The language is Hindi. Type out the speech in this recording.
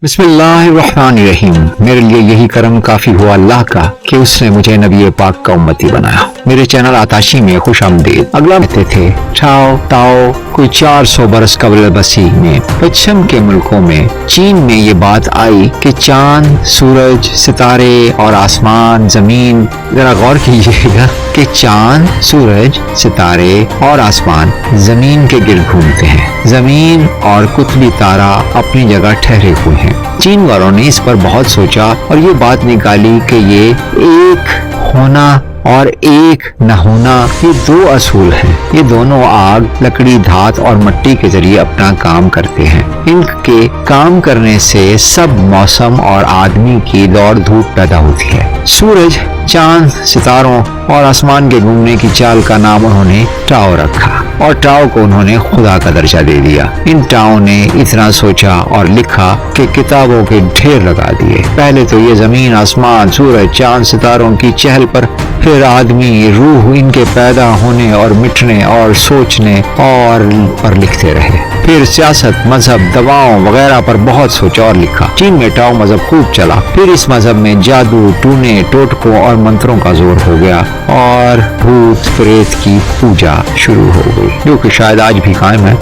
बिस्मिल्लाहिर्रहमानिर्रहीम। मेरे लिए यही करम काफी हुआ अल्लाह का कि उसने मुझे नबी पाक का उम्मती बनाया। मेरे चैनल आताशी में खुश आमदीद। अगला कहते थे चाओ ताओ कोई 400 बरस कबल मसीह में पश्चिम के मुल्कों में चीन में ये बात आई कि चांद, सूरज, सितारे और आसमान, जमीन, जरा गौर कीजिएगा कि चांद, सूरज, सितारे और आसमान जमीन के गिर्द घूमते हैं। जमीन और कुतबी तारा अपनी जगह ठहरे हुए हैं। चीन वालों ने इस पर बहुत सोचा और ये बात निकाली कि ये एक होना और एक न होना, ये दो असूल हैं। ये दोनों आग, लकड़ी, धात और मिट्टी के जरिए अपना काम करते हैं। इनके काम करने से सब मौसम और आदमी की दौड़ धूप पैदा होती है। सूरज, चांद, सितारों और आसमान के घूमने की चाल का नाम उन्होंने टाओ रखा और टाओ को उन्होंने खुदा का दर्जा दे दिया। इन टाओ ने इतना सोचा और लिखा कि किताबों के ढेर लगा दिए। पहले तो ये जमीन, आसमान, सूरज, चांद, सितारों की चहल पर, फिर आदमी, रूह, इनके पैदा होने और मिटने और सोचने और पर लिखते रहे। फिर सियासत, मजहब, दवाओं वगैरह पर बहुत सोचा और लिखा। चीन में टाओ मजहब खूब चला। फिर इस मजहब में जादू, टूने, टोटकों और मंत्रों का जोर हो गया और भूत प्रेत की पूजा शुरू हो गई, जो कि शायद आज भी कायम है।